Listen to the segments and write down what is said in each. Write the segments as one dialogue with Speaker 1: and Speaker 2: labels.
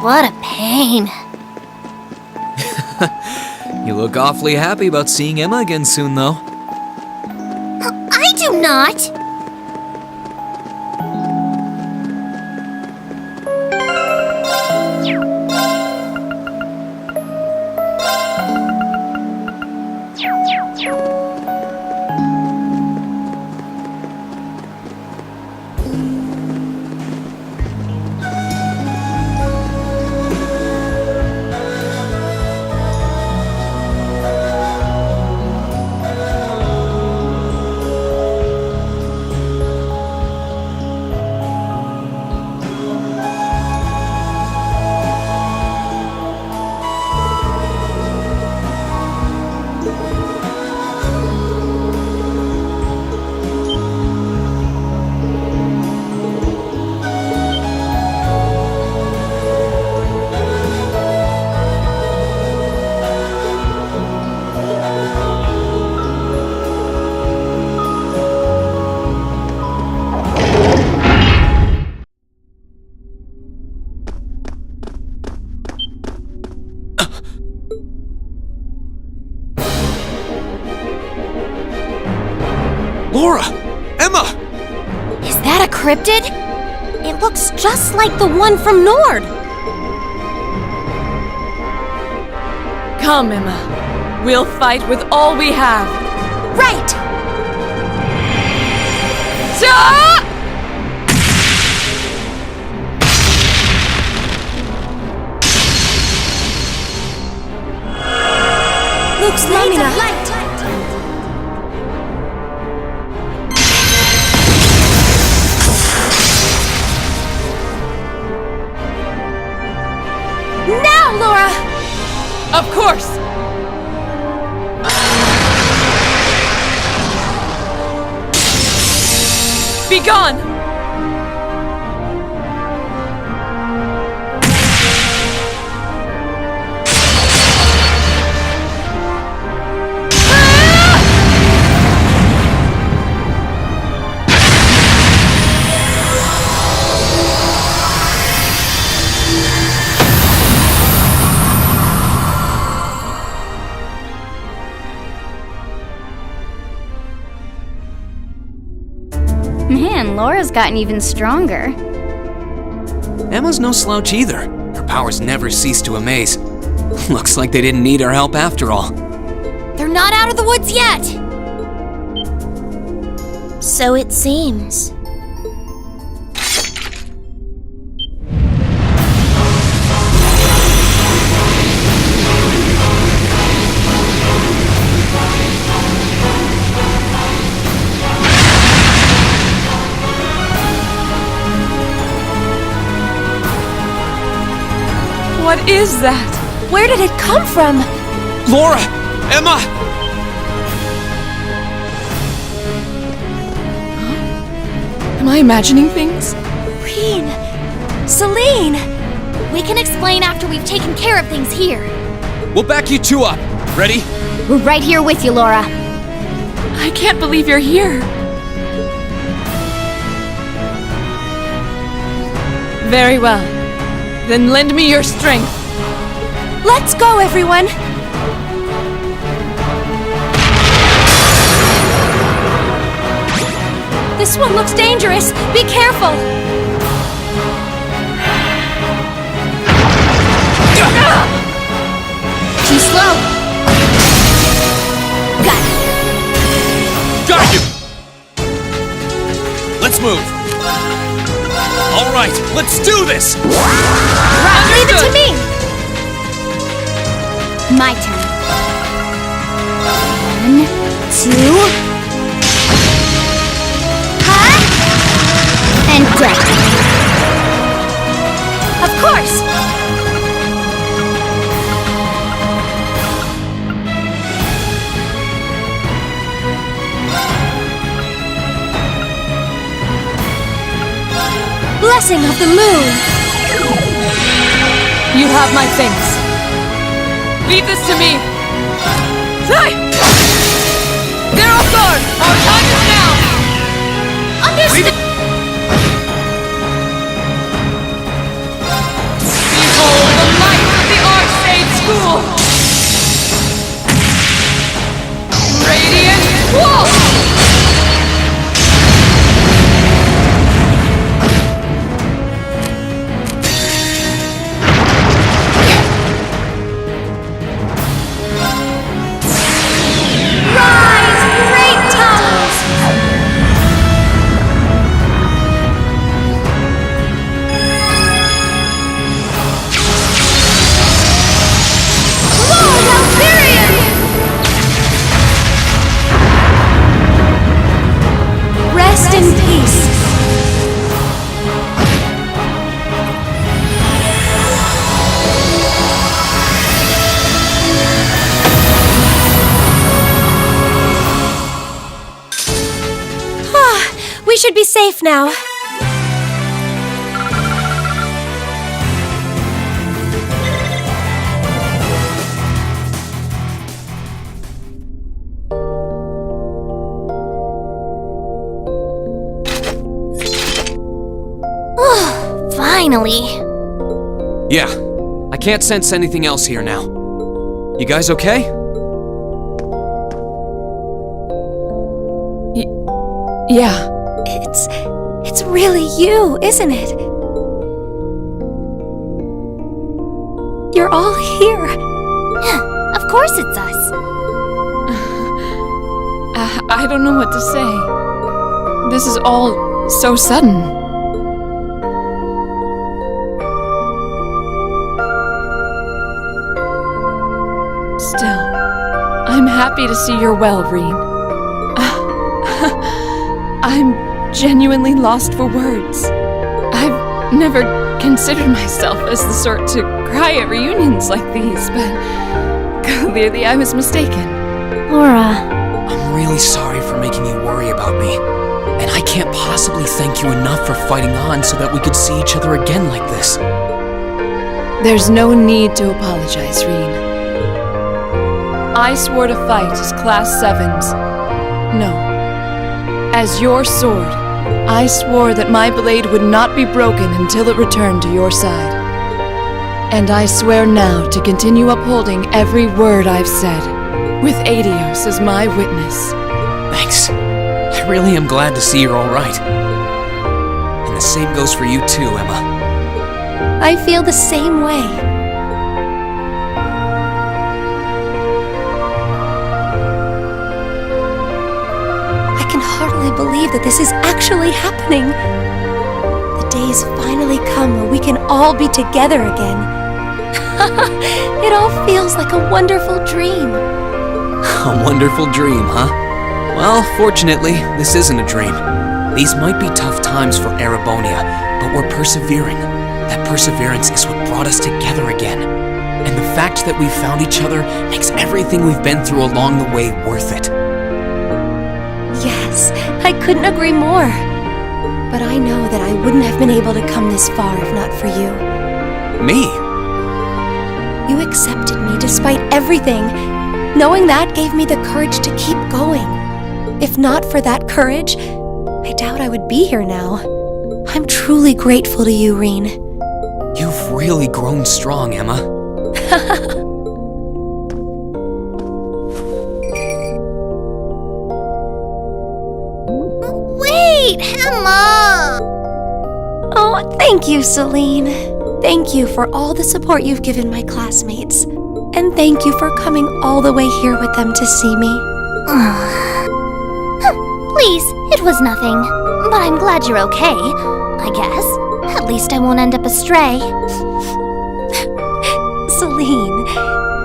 Speaker 1: What a pain.
Speaker 2: You look awfully happy about seeing Emma again soon, though.
Speaker 1: I do not!
Speaker 2: Laura! Emma!
Speaker 1: Is that a cryptid? It looks just like the one from Nord.
Speaker 3: Come, Emma. We'll fight with all we have.
Speaker 1: Right! Looks like Now, Laura!
Speaker 3: Of course! Be gone!
Speaker 1: Man, Laura's gotten even stronger.
Speaker 2: Emma's no slouch either. Her powers never cease to amaze. Looks like they didn't need our help after all.
Speaker 1: They're not out of the woods yet! So it seems.
Speaker 3: What is that?
Speaker 1: Where did it come from?
Speaker 2: Laura! Emma!
Speaker 3: Am I imagining things?
Speaker 1: Reen! Celine! We can explain after we've taken care of things here.
Speaker 2: We'll back you two up. Ready?
Speaker 1: We're right here with you, Laura.
Speaker 3: I can't believe you're here. Very well. Then lend me your strength.
Speaker 1: Let's go, everyone! This one looks dangerous. Be careful! Too slow. Got it.
Speaker 2: Got you! Let's move. All right, let's do this!
Speaker 1: Right, leave it to me! My turn. 1, 2... Huh? And break. Of course! Blessing of the moon!
Speaker 3: You have my thanks. Leave this to me. Fly! They're off guard! Our time is now!
Speaker 1: Understood!
Speaker 3: Behold
Speaker 1: should be safe now.
Speaker 4: Finally.
Speaker 2: Yeah, I can't sense anything else here now. You guys okay?
Speaker 3: Yeah.
Speaker 1: It's really you, isn't it? You're all here.
Speaker 4: Of course it's us.
Speaker 3: I don't know what to say. This is all so sudden. Still, I'm happy to see you're well, Reen. I'm genuinely lost for words. I've never considered myself as the sort to cry at reunions like these, but clearly I was mistaken.
Speaker 4: Laura.
Speaker 2: I'm really sorry for making you worry about me. And I can't possibly thank you enough for fighting on so that we could see each other again like this.
Speaker 3: There's no need to apologize, Reen. I swore to fight as Class 7's. No. As your sword, I swore that my blade would not be broken until it returned to your side. And I swear now to continue upholding every word I've said, with Adios as my witness.
Speaker 2: Thanks. I really am glad to see you're all right. And the same goes for you too, Emma.
Speaker 1: I feel the same way. I can hardly believe that this is actually happening. The day has finally come where we can all be together again. It all feels like a wonderful dream.
Speaker 2: A wonderful dream, huh? Well, fortunately, this isn't a dream. These might be tough times for Erebonia, but we're persevering. That perseverance is what brought us together again. And the fact that we found each other makes everything we've been through along the way worth it.
Speaker 1: Yes, I couldn't agree more. But I know that I wouldn't have been able to come this far if not for you.
Speaker 2: Me?
Speaker 1: You accepted me despite everything. Knowing that gave me the courage to keep going. If not for that courage, I doubt I would be here now. I'm truly grateful to you, Reen.
Speaker 2: You've really grown strong, Emma.
Speaker 4: Wait, Emma!
Speaker 1: Oh, thank you, Celine. Thank you for all the support you've given my classmates. And thank you for coming all the way here with them to see me.
Speaker 4: Please, it was nothing. But I'm glad you're okay, I guess. At least I won't end up astray.
Speaker 1: Celine,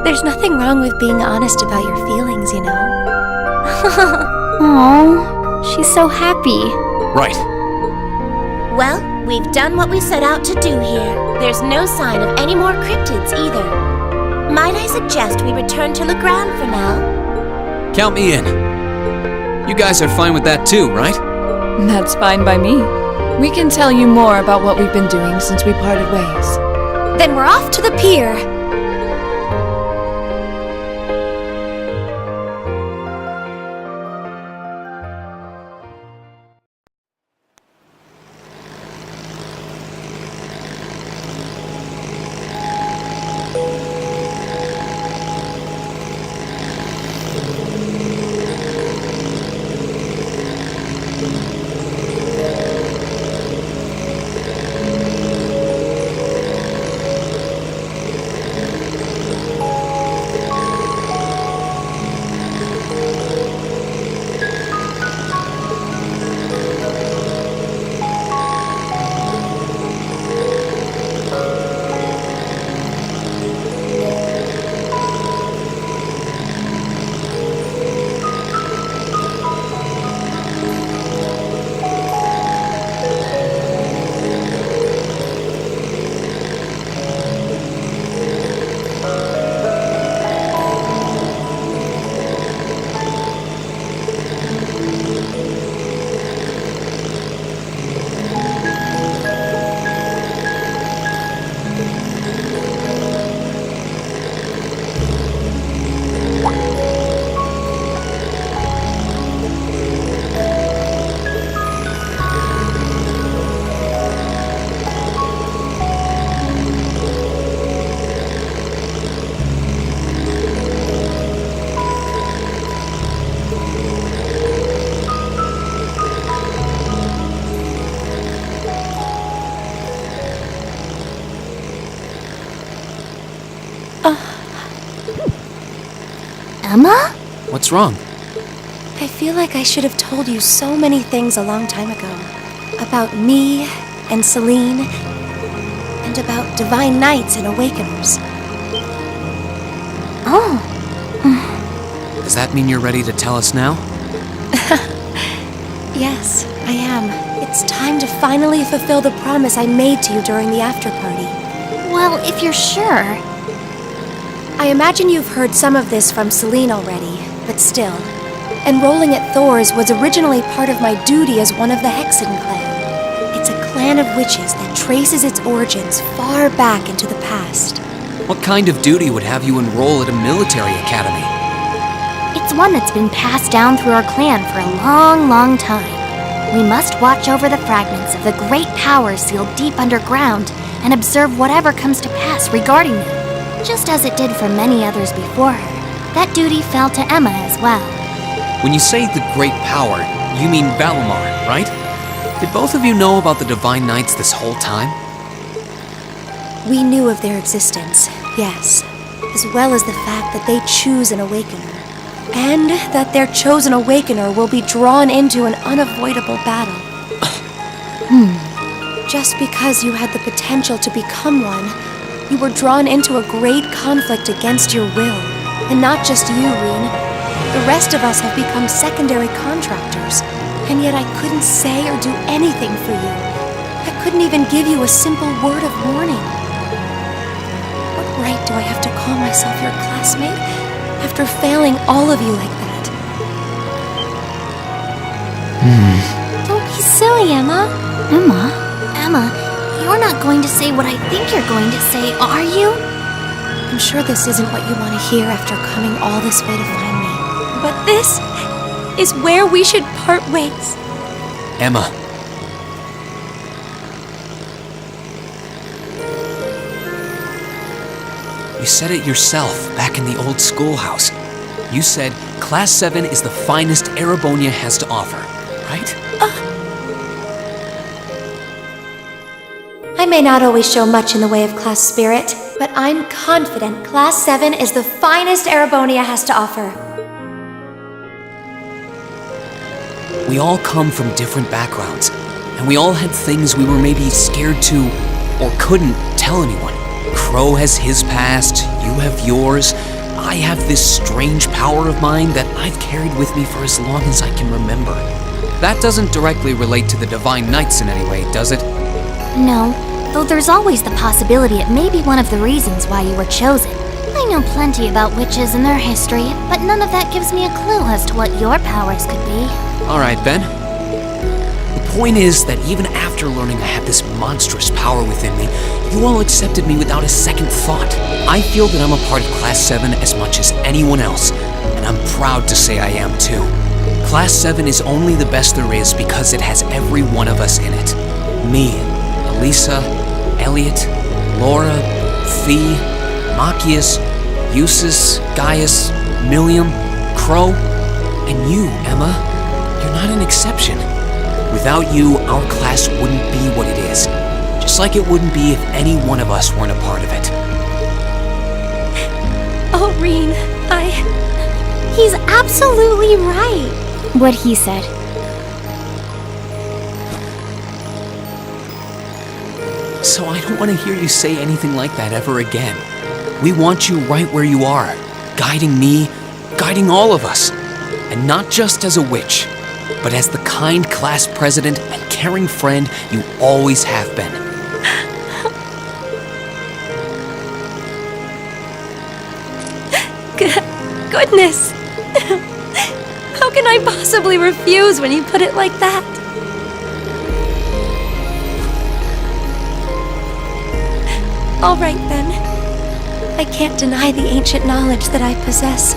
Speaker 1: there's nothing wrong with being honest about your feelings, you know.
Speaker 4: Oh, she's so happy.
Speaker 2: Right.
Speaker 5: Well, we've done what we set out to do here. There's no sign of any more cryptids either. Might I suggest we return to Legrand for now?
Speaker 2: Count me in. You guys are fine with that too, right?
Speaker 3: That's fine by me. We can tell you more about what we've been doing since we parted ways.
Speaker 1: Then we're off to the pier.
Speaker 2: What's wrong?
Speaker 1: I feel like I should have told you so many things a long time ago. About me and Celine, and about Divine Knights and Awakeners.
Speaker 4: Oh.
Speaker 2: Does that mean you're ready to tell us now?
Speaker 1: Yes, I am. It's time to finally fulfill the promise I made to you during the after-party.
Speaker 4: Well, if you're sure.
Speaker 1: I imagine you've heard some of this from Celine already, but still. Enrolling at Thor's was originally part of my duty as one of the Hexen clan. It's a clan of witches that traces its origins far back into the past.
Speaker 2: What kind of duty would have you enroll at a military academy?
Speaker 4: It's one that's been passed down through our clan for a long, long time. We must watch over the fragments of the great powers sealed deep underground and observe whatever comes to pass regarding them, just as it did for many others before her. That duty fell to Emma as well.
Speaker 2: When you say the great power, you mean Valimar, right? Did both of you know about the Divine Knights this whole time?
Speaker 1: We knew of their existence, yes, as well as the fact that they choose an Awakener, and that their chosen Awakener will be drawn into an unavoidable battle. Just because you had the potential to become one, you were drawn into a great conflict against your will. And not just you, Reen. The rest of us have become secondary contractors, and yet I couldn't say or do anything for you. I couldn't even give you a simple word of warning. What right do I have to call myself your classmate after failing all of you like that?
Speaker 4: Don't be silly, Emma. Emma, you're not going to say what I think you're going to say, are you?
Speaker 1: I'm sure this isn't what you want to hear after coming all this way to find me. But this is where we should part ways.
Speaker 2: Emma. You said it yourself back in the old schoolhouse. You said Class 7 is the finest Erebonia has to offer, right?
Speaker 1: I may not always show much in the way of class spirit, but I'm confident Class 7 is the finest Erebonia has to offer.
Speaker 2: We all come from different backgrounds, and we all had things we were maybe scared to or couldn't tell anyone. Crow has his past, you have yours. I have this strange power of mine that I've carried with me for as long as I can remember. That doesn't directly relate to the Divine Knights in any way, does it?
Speaker 4: No, though there's always the possibility it may be one of the reasons why you were chosen. I know plenty about witches and their history, but none of that gives me a clue as to what your powers could be.
Speaker 2: All right, Ben. The point is that even after learning I had this monstrous power within me, you all accepted me without a second thought. I feel that I'm a part of Class 7 as much as anyone else, and I'm proud to say I am too. Class 7 is only the best there is because it has every one of us in it. Me, Elisa, Elliot, Laura, Fee, Machias, Eustace, Gaius, Milliam, Crow, and you, Emma. You're not an exception. Without you, our class wouldn't be what it is. Just like it wouldn't be if any one of us weren't a part of it.
Speaker 1: Oh, Reen,
Speaker 4: He's absolutely right. What he said.
Speaker 2: So I don't want to hear you say anything like that ever again. We want you right where you are, guiding me, guiding all of us. And not just as a witch, but as the kind class president and caring friend you always have been.
Speaker 1: Goodness! How can I possibly refuse when you put it like that? All right then. I can't deny the ancient knowledge that I possess,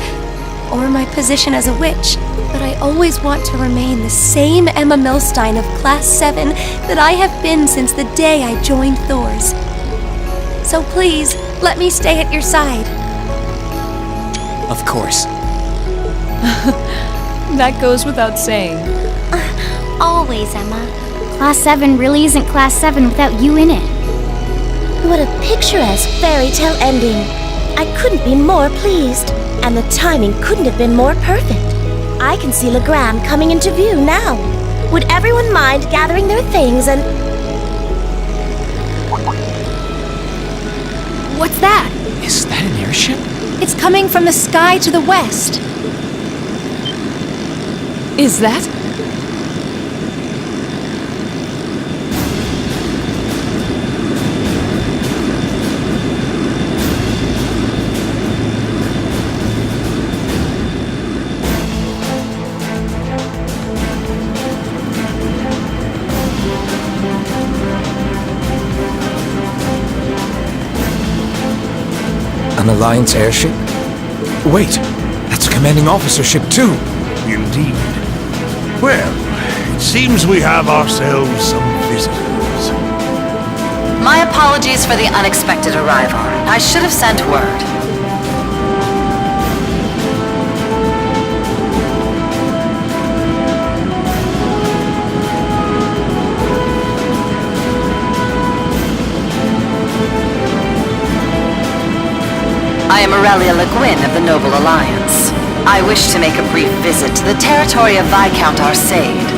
Speaker 1: or my position as a witch, but I always want to remain the same Emma Milstein of Class 7 that I have been since the day I joined Thor's. So please, let me stay at your side.
Speaker 2: Of course.
Speaker 3: That goes without saying.
Speaker 4: Always, Emma. Class 7 really isn't Class 7 without you in it.
Speaker 5: What a picturesque fairy tale ending. I couldn't be more pleased. And the timing couldn't have been more perfect. I can see Legrand coming into view now. Would everyone mind gathering their things and...
Speaker 1: What's that?
Speaker 2: Is that an airship?
Speaker 1: It's coming from the sky to the west.
Speaker 3: Is that?
Speaker 6: An Alliance airship? Wait, that's a commanding officer ship too.
Speaker 7: Indeed. Well, it seems we have ourselves some visitors.
Speaker 8: My apologies for the unexpected arrival. I should have sent word. I am Aurelia Le Guin of the Noble Alliance. I wish to make a brief visit to the territory of Viscount XSEED.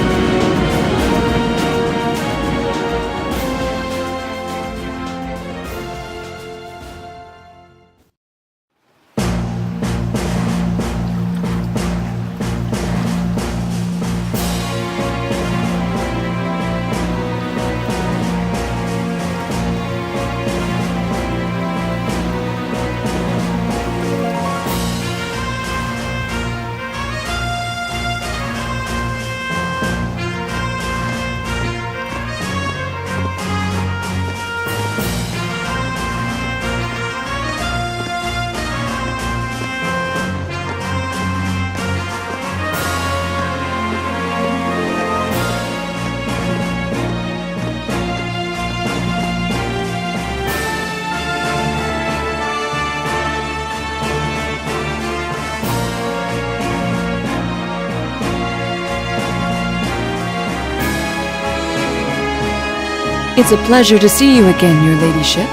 Speaker 3: It's a pleasure to see you again, your ladyship.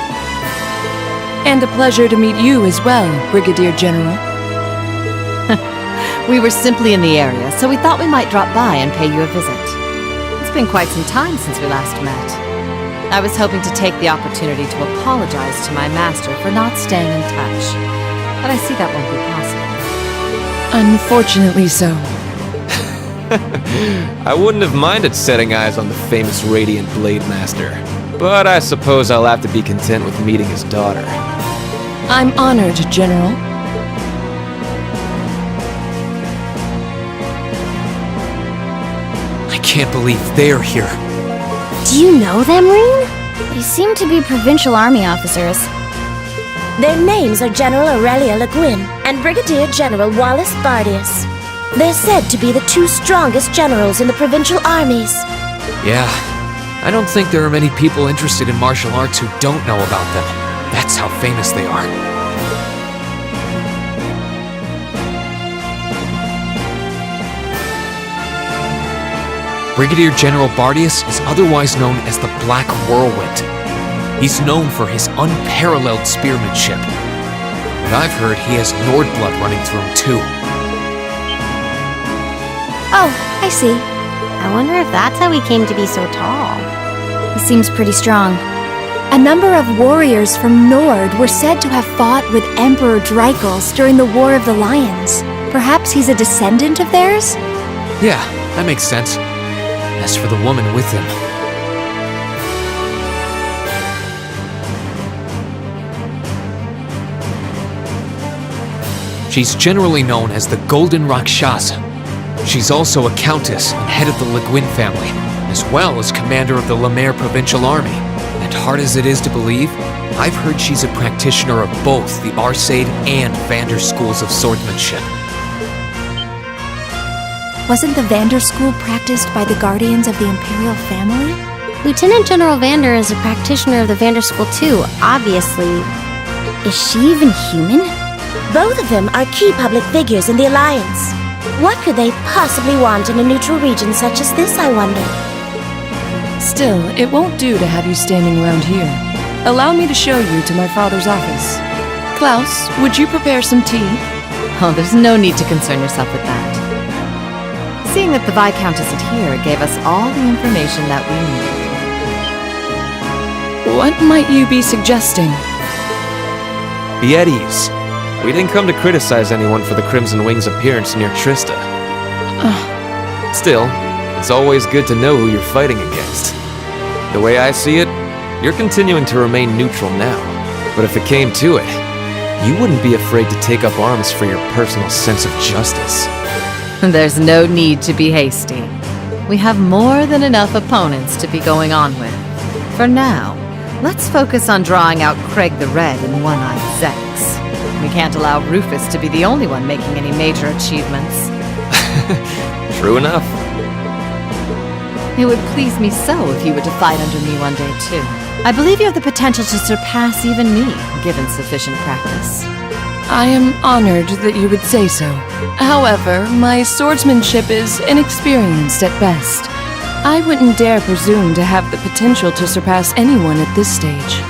Speaker 3: And a pleasure to meet you as well, Brigadier General.
Speaker 9: We were simply in the area, so we thought we might drop by and pay you a visit. It's been quite some time since we last met. I was hoping to take the opportunity to apologize to my master for not staying in touch, but I see that won't be possible.
Speaker 3: Unfortunately so.
Speaker 6: I wouldn't have minded setting eyes on the famous Radiant Blade Master, but I suppose I'll have to be content with meeting his daughter.
Speaker 3: I'm honored, General.
Speaker 2: I can't believe they're here.
Speaker 4: Do you know them, Reen? They seem to be provincial army officers.
Speaker 5: Their names are General Aurelia Le Guin and Brigadier General Wallace Bardius. They're said to be the two strongest generals in the provincial armies.
Speaker 2: Yeah, I don't think there are many people interested in martial arts who don't know about them. That's how famous they are. Brigadier General Bardius is otherwise known as the Black Whirlwind. He's known for his unparalleled spearmanship. But I've heard he has Nord blood running through him too.
Speaker 4: Oh, I see. I wonder if that's how he came to be so tall. He seems pretty strong.
Speaker 1: A number of warriors from Nord were said to have fought with Emperor Dreichels during the War of the Lions. Perhaps he's a descendant of theirs?
Speaker 2: Yeah, that makes sense. As for the woman with him... She's generally known as the Golden Rakshasa. She's also a countess and head of the Le Guin family, as well as commander of the Le Maire Provincial Army. And hard as it is to believe, I've heard she's a practitioner of both the XSEED and Vander schools of swordsmanship.
Speaker 1: Wasn't the Vander school practiced by the guardians of the Imperial family?
Speaker 4: Lieutenant General Vander is a practitioner of the Vander School too, obviously. Is she even human?
Speaker 5: Both of them are key public figures in the Alliance. What could they possibly want in a neutral region such as this, I wonder?
Speaker 3: Still, it won't do to have you standing around here. Allow me to show you to my father's office. Klaus, would you prepare some tea?
Speaker 9: Oh, there's no need to concern yourself with that. Seeing that the Viscount isn't here gave us all the information that we needed.
Speaker 3: What might you be suggesting?
Speaker 6: Be at ease. We didn't come to criticize anyone for the Crimson Wing's appearance near Trista. Still, it's always good to know who you're fighting against. The way I see it, you're continuing to remain neutral now. But if it came to it, you wouldn't be afraid to take up arms for your personal sense of justice.
Speaker 9: There's no need to be hasty. We have more than enough opponents to be going on with. For now, let's focus on drawing out Craig the Red and One-Eyed Zex. We can't allow Rufus to be the only one making any major achievements.
Speaker 6: True enough.
Speaker 9: It would please me so if you were to fight under me one day, too. I believe you have the potential to surpass even me, given sufficient practice.
Speaker 3: I am honored that you would say so. However, my swordsmanship is inexperienced at best. I wouldn't dare presume to have the potential to surpass anyone at this stage.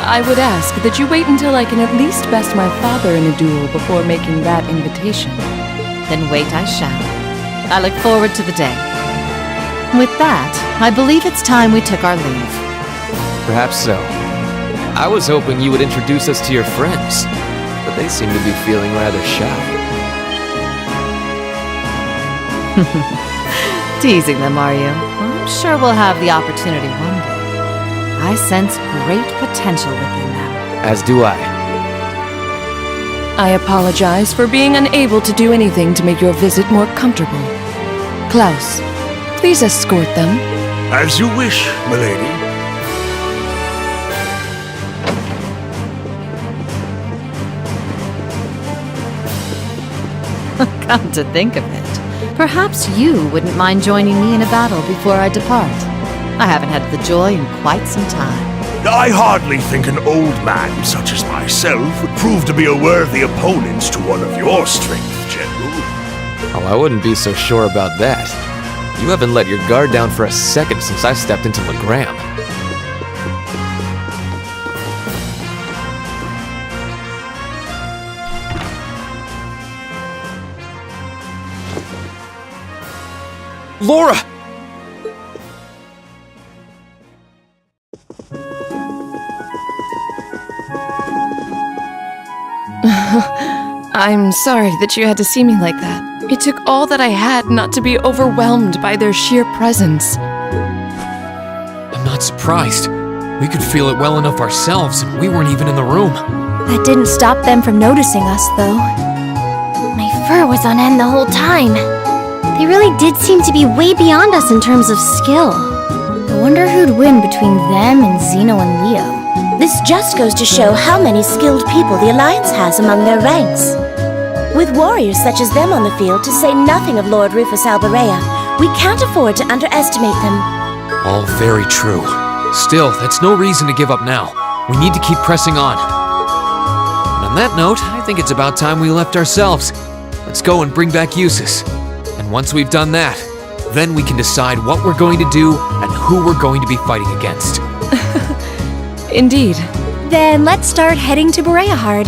Speaker 3: I would ask that you wait until I can at least best my father in a duel before making that invitation.
Speaker 9: Then wait I shall. I look forward to the day. With that, I believe it's time we took our leave.
Speaker 6: Perhaps so. I was hoping you would introduce us to your friends, but they seem to be feeling rather shy.
Speaker 9: Teasing them, are you? Well, I'm sure we'll have the opportunity one day. I sense great potential within them.
Speaker 6: As do I.
Speaker 3: I apologize for being unable to do anything to make your visit more comfortable. Klaus, please escort them.
Speaker 7: As you wish, milady.
Speaker 9: Come to think of it, perhaps you wouldn't mind joining me in a battle before I depart. I haven't had the joy in quite some time.
Speaker 7: I hardly think an old man such as myself would prove to be a worthy opponent to one of your strength, General.
Speaker 6: Oh, I wouldn't be so sure about that. You haven't let your guard down for a second since I stepped into Legram.
Speaker 2: Laura!
Speaker 3: I'm sorry that you had to see me like that. It took all that I had not to be overwhelmed by their sheer presence.
Speaker 2: I'm not surprised. We could feel it well enough ourselves, and we weren't even in the room.
Speaker 1: That didn't stop them from noticing us, though.
Speaker 4: My fur was on end the whole time. They really did seem to be way beyond us in terms of skill. I wonder who'd win between them and Zeno and Leo.
Speaker 5: This just goes to show how many skilled people the Alliance has among their ranks. With warriors such as them on the field, to say nothing of Lord Rufus Alberea, we can't afford to underestimate them.
Speaker 2: All very true. Still, that's no reason to give up now. We need to keep pressing on. And on that note, I think it's about time we left ourselves. Let's go and bring back Eustace. And once we've done that, then we can decide what we're going to do and who we're going to be fighting against.
Speaker 3: Indeed.
Speaker 1: Then let's start heading to Boreahard.